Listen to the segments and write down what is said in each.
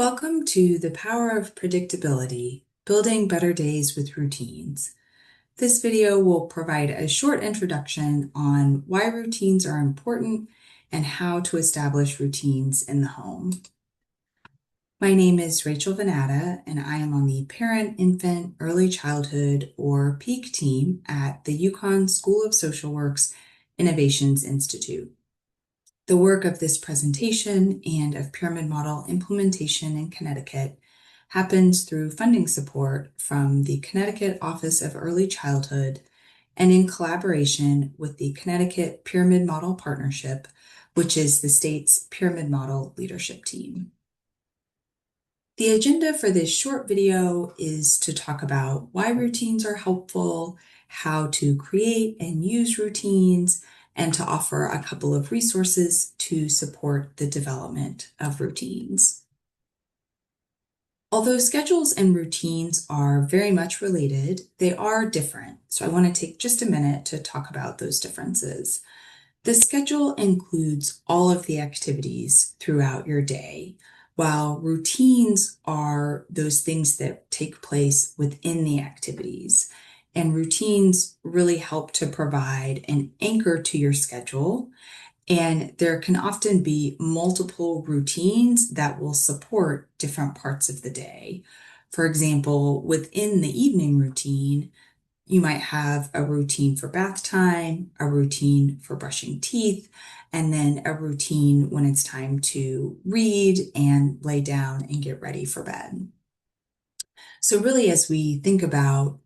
Welcome to the Power of Predictability, Building Better Days with Routines. This video will provide a short introduction on why routines are important and how to establish routines in the home. My name is Rachel Venata, and I am on the Parent, Infant, Early Childhood, or PEAK team at the UConn School of Social Work's Innovations Institute. The work of this presentation and of pyramid model implementation in Connecticut happens through funding support from the Connecticut Office of Early Childhood and in collaboration with the Connecticut Pyramid Model Partnership, which is the state's pyramid model leadership team. The agenda for this short video is to talk about why routines are helpful, how to create and use routines, and to offer a couple of resources to support the development of routines. Although schedules and routines are very much related, they are different. So I want to take just a minute to talk about those differences. The schedule includes all of the activities throughout your day, while routines are those things that take place within the activities. And routines really help to provide an anchor to your schedule. And there can often be multiple routines that will support different parts of the day. For example, within the evening routine, you might have a routine for bath time, a routine for brushing teeth, and then a routine when it's time to read and lay down and get ready for bed. So really, as we think about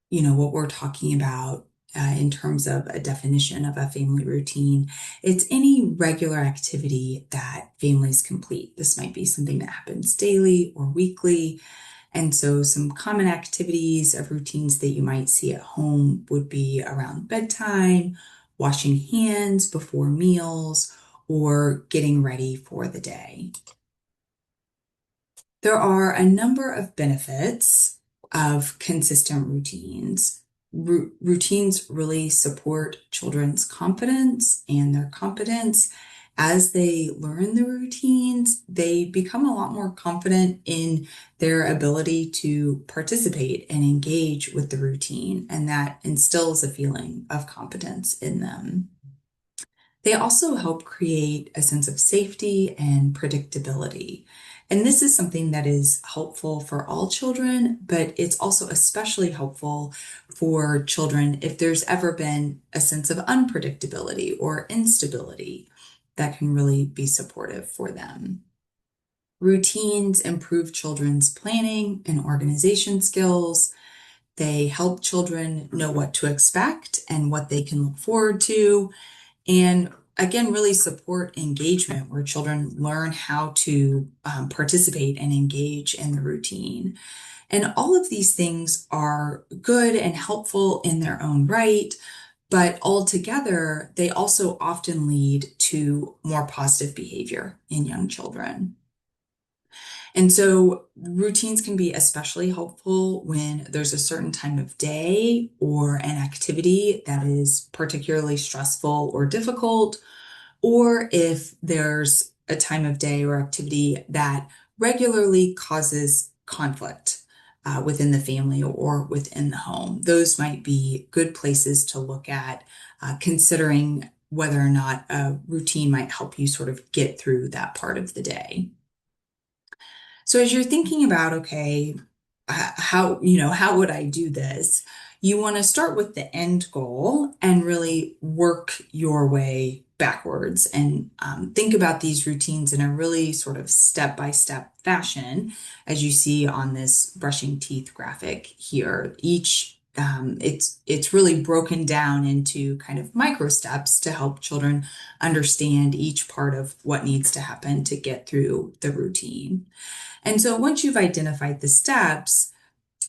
what we're talking about in terms of a definition of a family routine, it's any regular activity that families complete. This might be something that happens daily or weekly. And so some common activities of routines that you might see at home would be around bedtime, washing hands before meals, or getting ready for the day. There are a number of benefits of consistent routines. Routines really support children's confidence and their competence. As they learn the routines, they become a lot more confident in their ability to participate and engage with the routine, and that instills a feeling of competence in them. They also help create a sense of safety and predictability. And this is something that is helpful for all children, but it's also especially helpful for children if there's ever been a sense of unpredictability or instability that can really be supportive for them. Routines improve children's planning and organization skills. They help children know what to expect and what they can look forward to. And again, really support engagement where children learn how to participate and engage in the routine. And all of these things are good and helpful in their own right, but altogether, they also often lead to more positive behavior in young children. And so routines can be especially helpful when there's a certain time of day or an activity that is particularly stressful or difficult, or if there's a time of day or activity that regularly causes conflict within the family or within the home. Those might be good places to look at, considering whether or not a routine might help you sort of get through that part of the day. So as you're thinking about, okay, how would I do this? You want to start with the end goal and really work your way backwards and think about these routines in a really sort of step-by-step fashion, as you see on this brushing teeth graphic here. It's really broken down into kind of micro steps to help children understand each part of what needs to happen to get through the routine. And so once you've identified the steps,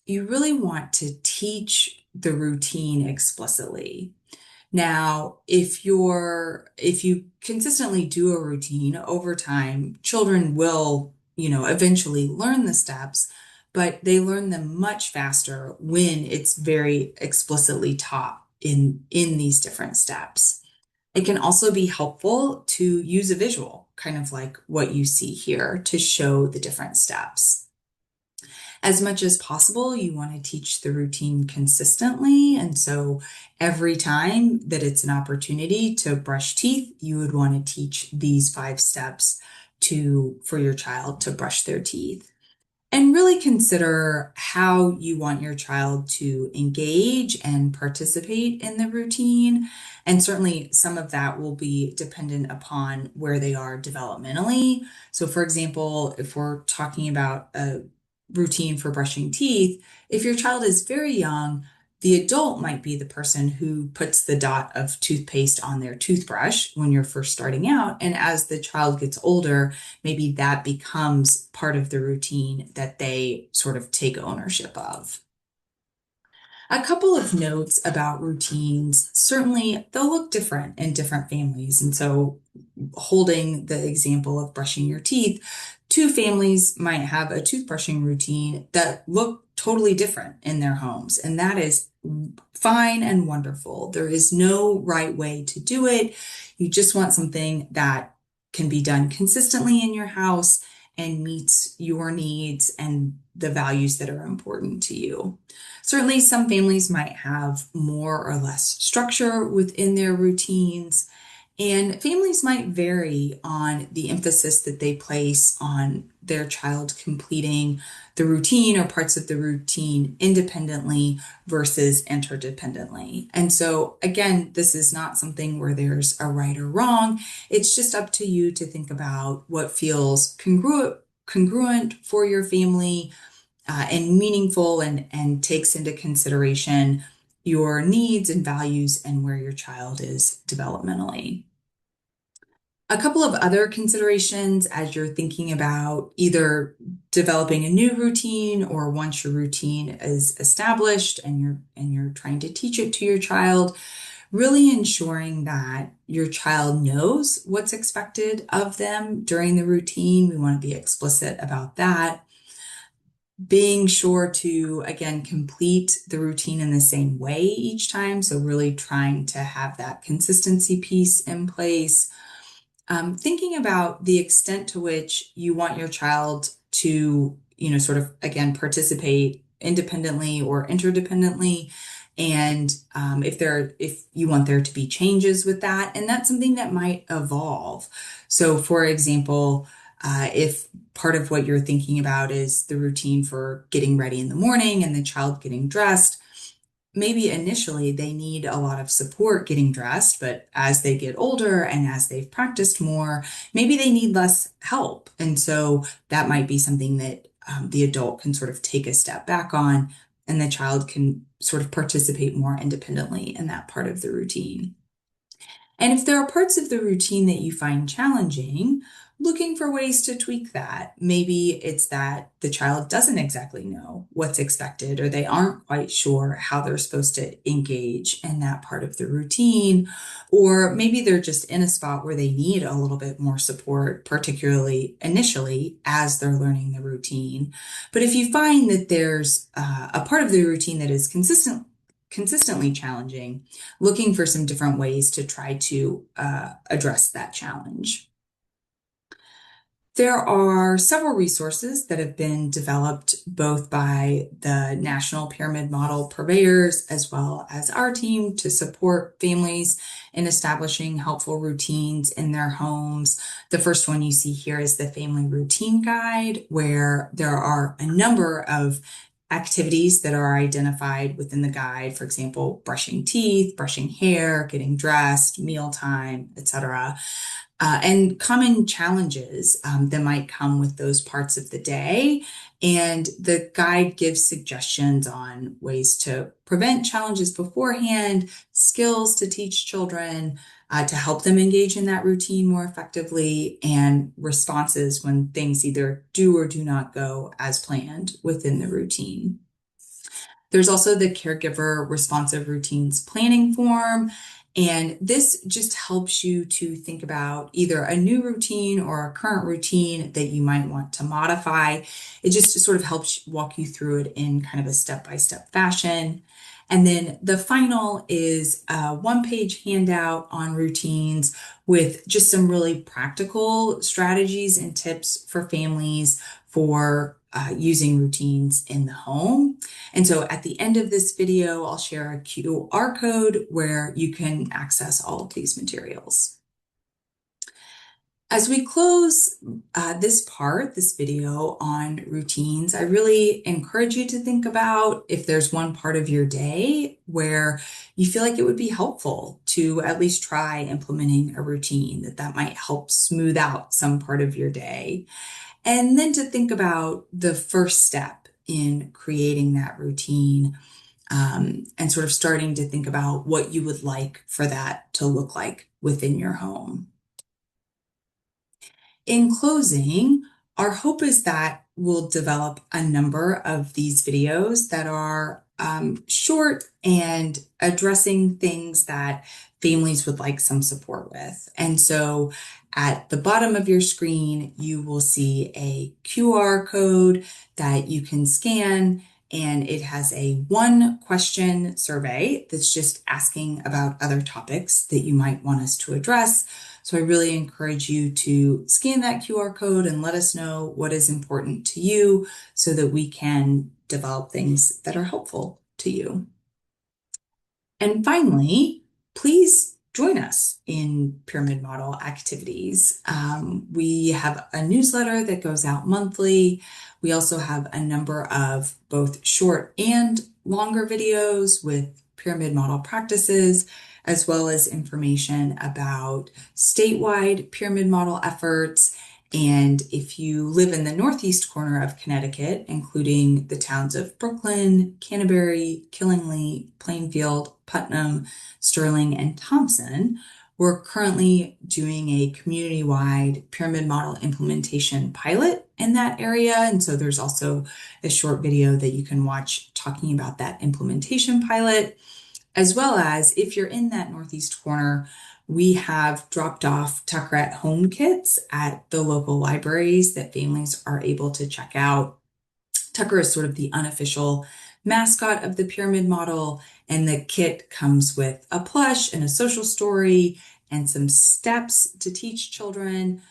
you really want to teach the routine explicitly. Now, if you consistently do a routine over time, children will, eventually learn the steps, but they learn them much faster when it's very explicitly taught in these different steps. It can also be helpful to use a visual. kind of like what you see here to show the different steps. As much as possible, you want to teach the routine consistently. And so every time that it's an opportunity to brush teeth, you would want to teach these 5 steps for your child to brush their teeth. And really consider how you want your child to engage and participate in the routine. And certainly some of that will be dependent upon where they are developmentally. So, for example, if we're talking about a routine for brushing teeth, if your child is very young, the adult might be the person who puts the dot of toothpaste on their toothbrush when you're first starting out. And as the child gets older, maybe that becomes part of the routine that they sort of take ownership of. A couple of notes about routines. Certainly, they'll look different in different families. And so, holding the example of brushing your teeth, 2 families might have a toothbrushing routine that look totally different in their homes. And that is fine and wonderful. There is no right way to do it. You just want something that can be done consistently in your house and meets your needs and the values that are important to you. Certainly, some families might have more or less structure within their routines, and families might vary on the emphasis that they place on their child completing the routine or parts of the routine independently versus interdependently. And so, again, this is not something where there's a right or wrong. It's just up to you to think about what feels congruent for your family and meaningful and takes into consideration your needs and values and where your child is developmentally. A couple of other considerations as you're thinking about either developing a new routine or once your routine is established and you're trying to teach it to your child, really ensuring that your child knows what's expected of them during the routine. We want to be explicit about that. Being sure to, again, complete the routine in the same way each time. So really trying to have that consistency piece in place. Thinking about the extent to which you want your child to, sort of, again, participate independently or interdependently. And if you want there to be changes with that, and that's something that might evolve. So, for example, if part of what you're thinking about is the routine for getting ready in the morning and the child getting dressed, maybe initially they need a lot of support getting dressed, but as they get older and as they've practiced more, maybe they need less help. And so that might be something that the adult can sort of take a step back on, and the child can sort of participate more independently in that part of the routine. And if there are parts of the routine that you find challenging, looking for ways to tweak that. Maybe it's that the child doesn't exactly know what's expected, or they aren't quite sure how they're supposed to engage in that part of the routine. Or maybe they're just in a spot where they need a little bit more support, particularly initially as they're learning the routine. But if you find that there's a part of the routine that is consistently challenging, looking for some different ways to try to address that challenge. There are several resources that have been developed both by the National Pyramid Model purveyors as well as our team to support families in establishing helpful routines in their homes. The first one you see here is the Family Routine Guide, where there are a number of activities that are identified within the guide. For example, brushing teeth, brushing hair, getting dressed, mealtime, etc. And common challenges that might come with those parts of the day. And the guide gives suggestions on ways to prevent challenges beforehand, skills to teach children, to help them engage in that routine more effectively, and responses when things either do or do not go as planned within the routine. There's also the Caregiver Responsive Routines Planning Form. And this just helps you to think about either a new routine or a current routine that you might want to modify. It just sort of helps walk you through it in kind of a step-by-step fashion. And then the final is a one-page handout on routines with just some really practical strategies and tips for families for using routines in the home. And so at the end of this video, I'll share a QR code where you can access all of these materials. As we close this video on routines, I really encourage you to think about if there's one part of your day where you feel like it would be helpful to at least try implementing a routine, that might help smooth out some part of your day. And then to think about the first step in creating that routine, and sort of starting to think about what you would like for that to look like within your home. In closing, our hope is that we'll develop a number of these videos that are short and addressing things that families would like some support with. And so at the bottom of your screen, you will see a QR code that you can scan, and it has a one question survey that's just asking about other topics that you might want us to address. So I really encourage you to scan that QR code and let us know what is important to you so that we can develop things that are helpful to you. And finally, please join us in pyramid model activities. We have a newsletter that goes out monthly. We also have a number of both short and longer videos with pyramid model practices, as well as information about statewide pyramid model efforts. And if you live in the northeast corner of Connecticut, including the towns of Brooklyn, Canterbury, Killingly, Plainfield, Putnam, Sterling, and Thompson, we're currently doing a community-wide pyramid model implementation pilot in that area. And so there's also a short video that you can watch talking about that implementation pilot, as well as if you're in that northeast corner, we have dropped off Tucker at Home kits at the local libraries that families are able to check out. Tucker is sort of the unofficial mascot of the pyramid model, and the kit comes with a plush and a social story and some steps to teach children,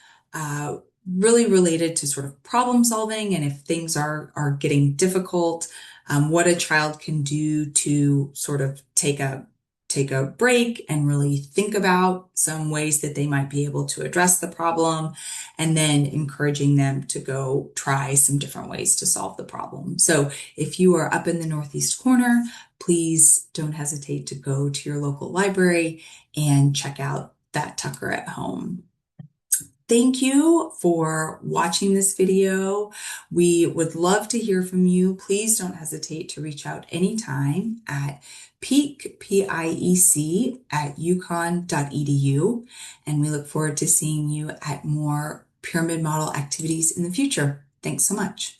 really related to sort of problem solving, and if things are getting difficult, what a child can do to sort of take a break and really think about some ways that they might be able to address the problem, and then encouraging them to go try some different ways to solve the problem. So if you are up in the northeast corner, please don't hesitate to go to your local library and check out that Tucker at Home. Thank you for watching this video. We would love to hear from you. Please don't hesitate to reach out anytime at piec@uconn.edu. And we look forward to seeing you at more pyramid model activities in the future. Thanks so much.